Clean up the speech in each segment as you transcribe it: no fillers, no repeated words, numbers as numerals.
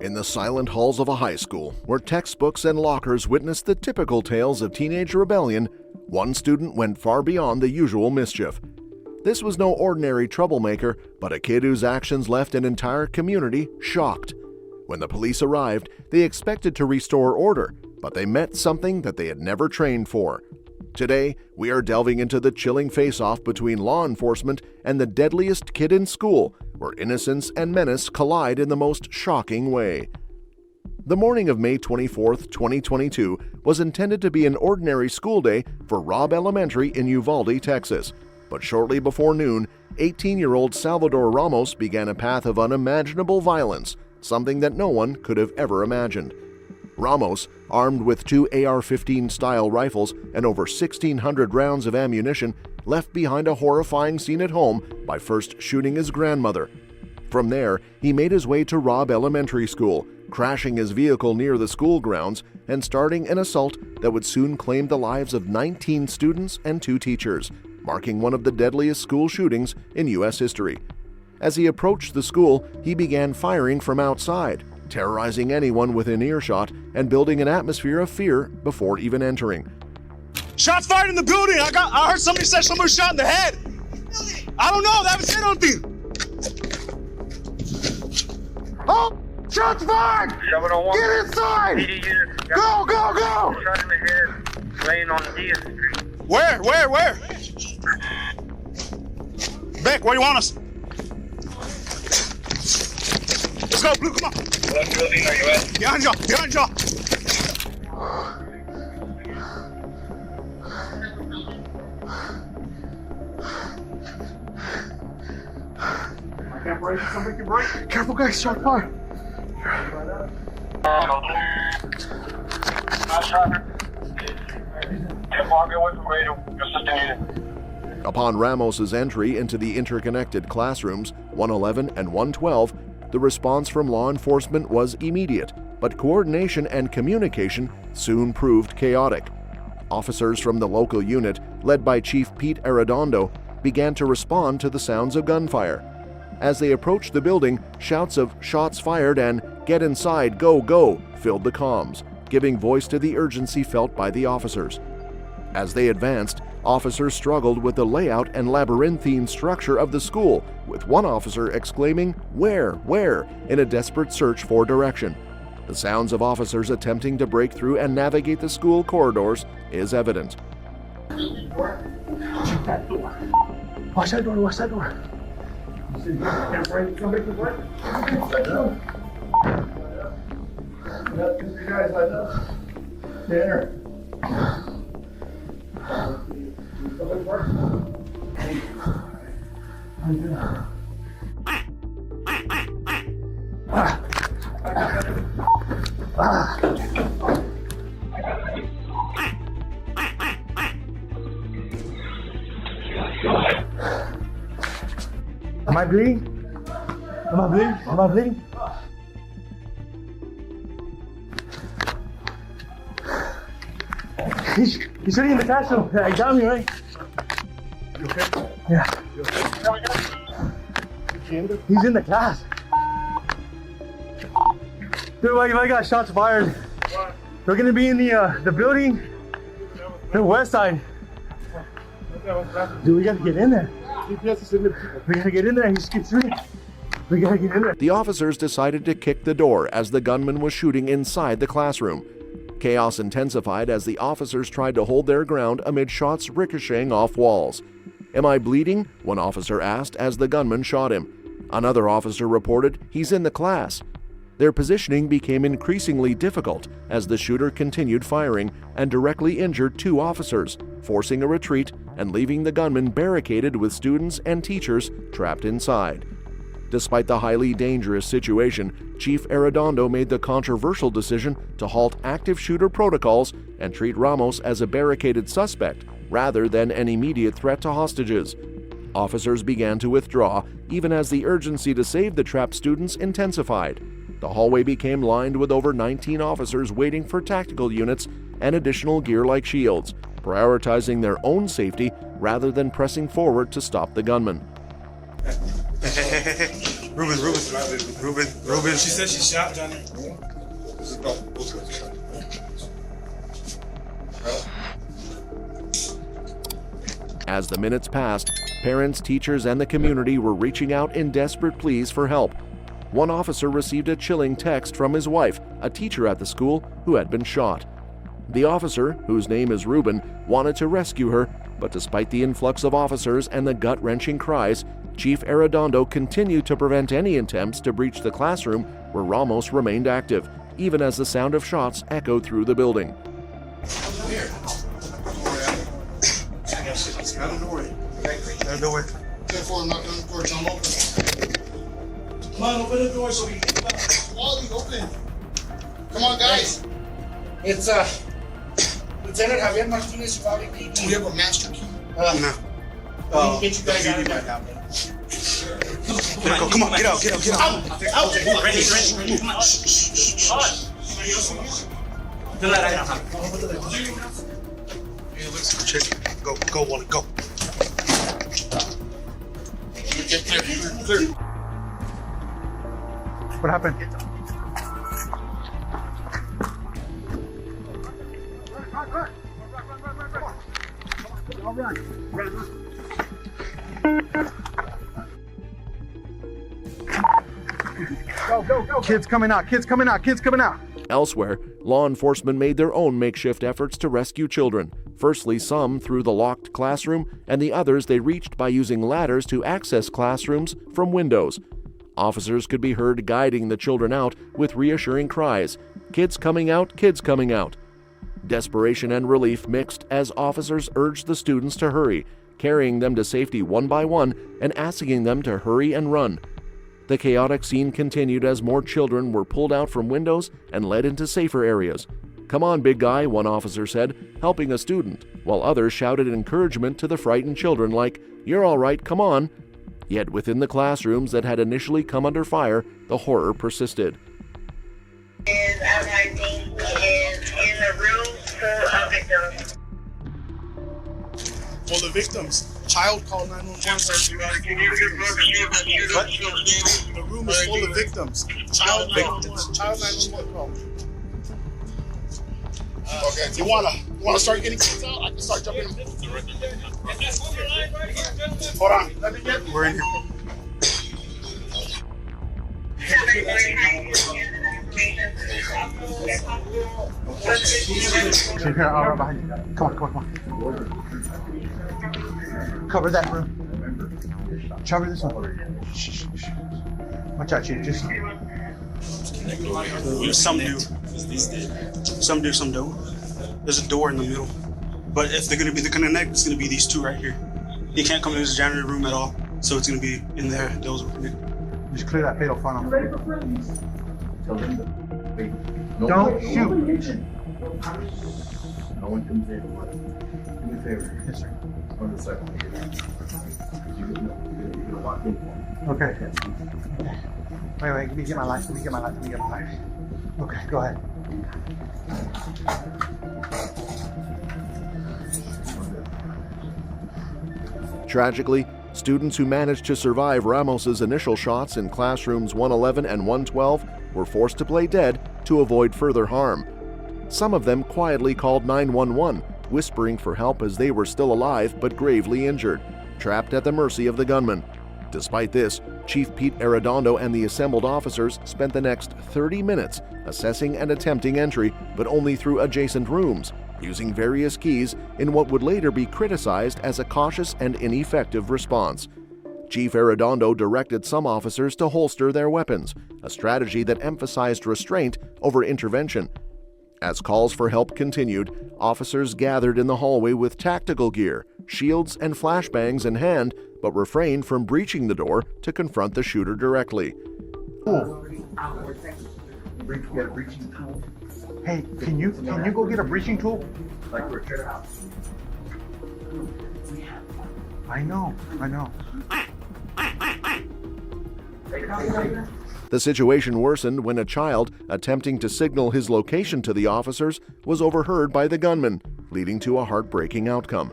In the silent halls of a high school, where textbooks and lockers witnessed the typical tales of teenage rebellion, one student went far beyond the usual mischief. This was no ordinary troublemaker, but a kid whose actions left an entire community shocked. When the police arrived, they expected to restore order, but they met something that they had never trained for. Today, we are delving into the chilling face-off between law enforcement and the deadliest kid in school, where innocence and menace collide in the most shocking way. The morning of May 24, 2022 was intended to be an ordinary school day for Robb Elementary in Uvalde, Texas. But shortly before noon, 18-year-old Salvador Ramos began a path of unimaginable violence, something that no one could have ever imagined. Ramos, armed with two AR-15-style rifles and over 1,600 rounds of ammunition, left behind a horrifying scene at home by first shooting his grandmother. From there, he made his way to Robb Elementary School, crashing his vehicle near the school grounds and starting an assault that would soon claim the lives of 19 students and 2 teachers, marking one of the deadliest school shootings in U.S. history. As he approached the school, he began firing from outside, terrorizing anyone within earshot and building an atmosphere of fear before even entering. Shots fired in the building. I heard somebody say someone was shot in the head. I don't know. They haven't said anything. Oh, shots fired! Get inside! Go, go, go! Shot in the head, laying on D Street. Where? Beck, where you want us? Let's go, Blue, come on. What building are you at? Behind you. I can't break, somebody can break. Careful, guys, shot fire. Upon Ramos's entry into the interconnected classrooms 111 and 112, the response from law enforcement was immediate, but coordination and communication soon proved chaotic. Officers from the local unit, led by Chief Pete Arredondo, began to respond to the sounds of gunfire. As they approached the building, shouts of "shots fired" and "get inside, go, go" filled the comms, giving voice to the urgency felt by the officers. As they advanced, officers struggled with the layout and labyrinthine structure of the school, with one officer exclaiming, where, in a desperate search for direction. The sounds of officers attempting to break through and navigate the school corridors is evident. Watch that door. Can't break, somebody can break. You guys like that? There. Am I bleeding? He's sitting in the classroom. Yeah, he got me, right? You okay? Yeah. You okay? He's in the class. Dude, I got shots fired. What? We're gonna be in the building, the west side. Dude, we gotta get in there. We gotta get in there. He just keeps shooting. We gotta get in there. The officers decided to kick the door as the gunman was shooting inside the classroom. Chaos intensified as the officers tried to hold their ground amid shots ricocheting off walls. "Am I bleeding?" one officer asked as the gunman shot him. Another officer reported, "He's in the class." Their positioning became increasingly difficult as the shooter continued firing and directly injured 2 officers, forcing a retreat and leaving the gunman barricaded with students and teachers trapped inside. Despite the highly dangerous situation, Chief Arredondo made the controversial decision to halt active shooter protocols and treat Ramos as a barricaded suspect rather than an immediate threat to hostages. Officers began to withdraw, even as the urgency to save the trapped students intensified. The hallway became lined with over 19 officers waiting for tactical units and additional gear like shields, prioritizing their own safety rather than pressing forward to stop the gunman. Ruben. She said she shot Johnny. As the minutes passed, parents, teachers, and the community were reaching out in desperate pleas for help. One officer received a chilling text from his wife, a teacher at the school, who had been shot. The officer, whose name is Ruben, wanted to rescue her, but despite the influx of officers and the gut-wrenching cries, Chief Arredondo continued to prevent any attempts to breach the classroom where Ramos remained active, even as the sound of shots echoed through the building. Come on, open the door so we can get out. Wally, open. Come on, guys. It's Lieutenant Javier Martinez Valley. Do we have a master key? No. We can get you guys out of there. Come on, get out. Out. Ready. Come on. Check. Go, Wally, go. Clear. What happened? Go. Kids coming out. Elsewhere, law enforcement made their own makeshift efforts to rescue children. Firstly, some through the locked classroom, and the others they reached by using ladders to access classrooms from windows. Officers could be heard guiding the children out with reassuring cries, "Kids coming out, kids coming out." Desperation and relief mixed as officers urged the students to hurry, carrying them to safety one by one and asking them to hurry and run. The chaotic scene continued as more children were pulled out from windows and led into safer areas. "Come on, big guy," one officer said, helping a student, while others shouted encouragement to the frightened children like, "You're all right, come on." Yet within the classrooms that had initially come under fire, the horror persisted. I think is in the room full of victims. Full of victims. Child call 911, sir. The room is full of victims. Child 911 call. Okay, you wanna start getting kids out? I can start jumping them. Hold on, let me get. We're in here. Here, I'll run behind you. Come on. Cover that room. Cover this one. Shh. Watch out, Chief. Just. Some do. Some don't. There's a door in the middle. But if they're gonna be the connect, it's gonna be these two right here. He can't come in his janitor room at all. So it's gonna be in there. Those are it. Just clear that fatal funnel. Don't shoot. No one comes in. Do me a favor. Yes, sir. On the second. You're gonna walk in for me. Okay. Wait, let me get my light. Okay, go ahead. Tragically, students who managed to survive Ramos's initial shots in classrooms 111 and 112 were forced to play dead to avoid further harm. Some of them quietly called 911, whispering for help as they were still alive but gravely injured, trapped at the mercy of the gunman. Despite this, Chief Pete Arredondo and the assembled officers spent the next 30 minutes assessing and attempting entry, but only through adjacent rooms, using various keys in what would later be criticized as a cautious and ineffective response. Chief Arredondo directed some officers to holster their weapons, a strategy that emphasized restraint over intervention. As calls for help continued, officers gathered in the hallway with tactical gear, shields, and flashbangs in hand, but refrained from breaching the door to confront the shooter directly. Hey, can you go get a breaching tool? Like we're at your house. I know. The situation worsened when a child attempting to signal his location to the officers was overheard by the gunman, leading to a heartbreaking outcome.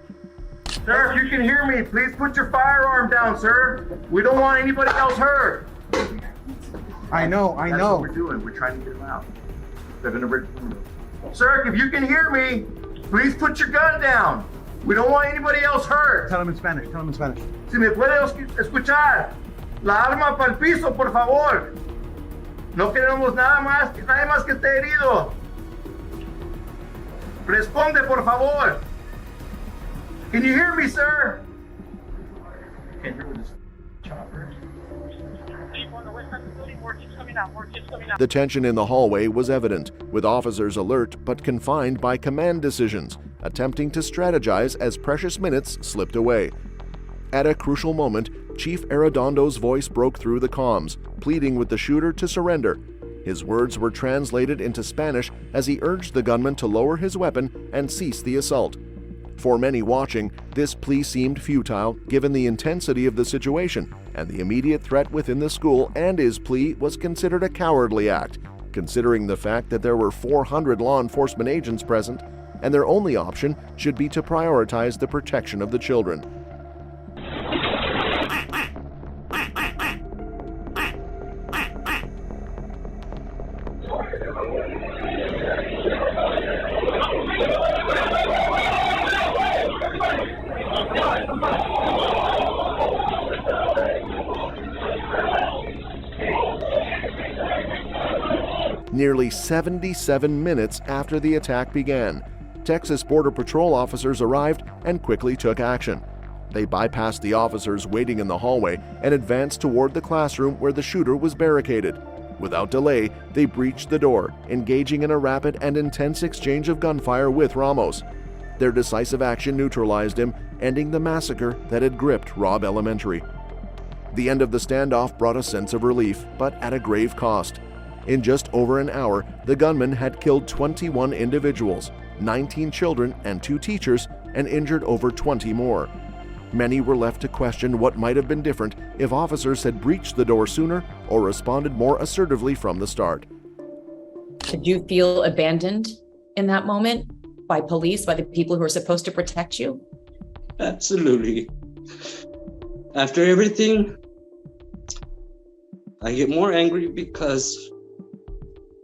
Sir, if you can hear me, please put your firearm down, sir. We don't want anybody else hurt. I know. That's what we're doing. We're trying to get him out. They're gonna break the room. Sir, if you can hear me, please put your gun down. We don't want anybody else hurt. Tell him in Spanish. Si me puede escuchar, la arma para el piso, por favor. No queremos nadie más que esté herido. Responde, por favor. Can you hear me, sir? Can't hear with this chopper. The tension in the hallway was evident, with officers alert but confined by command decisions, attempting to strategize as precious minutes slipped away. At a crucial moment, Chief Arredondo's voice broke through the comms, pleading with the shooter to surrender. His words were translated into Spanish as he urged the gunman to lower his weapon and cease the assault. For many watching, this plea seemed futile given the intensity of the situation, and the immediate threat within the school, and his plea was considered a cowardly act, considering the fact that there were 400 law enforcement agents present, and their only option should be to prioritize the protection of the children. Nearly 77 minutes after the attack began, Texas Border Patrol officers arrived and quickly took action. They bypassed the officers waiting in the hallway and advanced toward the classroom where the shooter was barricaded. Without delay, they breached the door, engaging in a rapid and intense exchange of gunfire with Ramos. Their decisive action neutralized him, ending the massacre that had gripped Robb Elementary. The end of the standoff brought a sense of relief, but at a grave cost. In just over an hour, the gunman had killed 21 individuals, 19 children and 2 teachers, and injured over 20 more. Many were left to question what might have been different if officers had breached the door sooner or responded more assertively from the start. Did you feel abandoned in that moment by police, by the people who are supposed to protect you? Absolutely. After everything, I get more angry because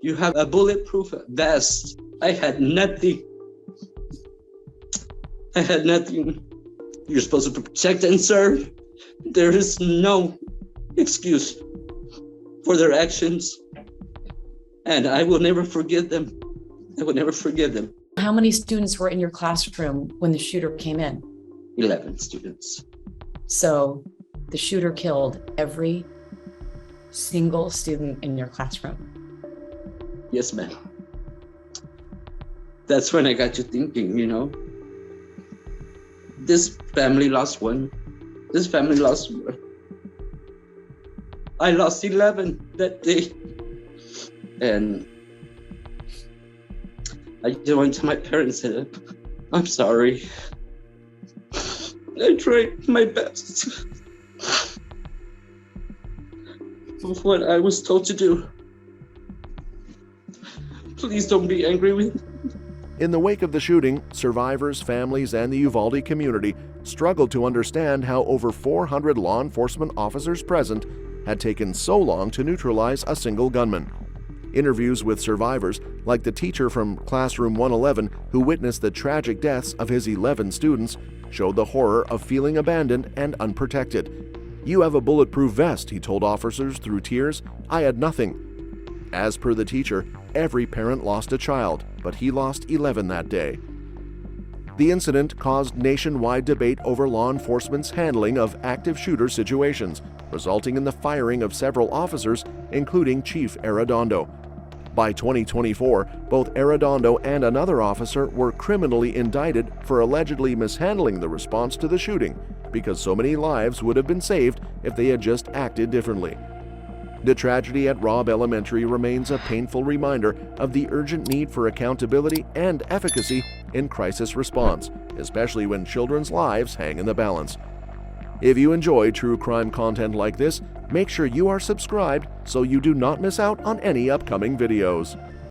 you have a bulletproof vest. I had nothing. You're supposed to protect and serve. There is no excuse for their actions. And I will never forgive them. How many students were in your classroom when the shooter came in? 11 students. So the shooter killed every single student in your classroom. Yes, ma'am. That's when I got to thinking, this family lost one. I lost 11 that day. And I just went to my parents and said, I'm sorry. I tried my best with what I was told to do. Please don't be angry with me. In the wake of the shooting, survivors, families, and the Uvalde community struggled to understand how over 400 law enforcement officers present had taken so long to neutralize a single gunman. Interviews with survivors, like the teacher from Classroom 111 who witnessed the tragic deaths of his 11 students, showed the horror of feeling abandoned and unprotected. "You have a bulletproof vest," he told officers through tears. "I had nothing." As per the teacher, every parent lost a child, but he lost 11 that day. The incident caused nationwide debate over law enforcement's handling of active shooter situations, resulting in the firing of several officers, including Chief Arredondo. By 2024, both Arredondo and another officer were criminally indicted for allegedly mishandling the response to the shooting, because so many lives would have been saved if they had just acted differently. The tragedy at Robb Elementary remains a painful reminder of the urgent need for accountability and efficacy in crisis response, especially when children's lives hang in the balance. If you enjoy true crime content like this, make sure you are subscribed so you do not miss out on any upcoming videos.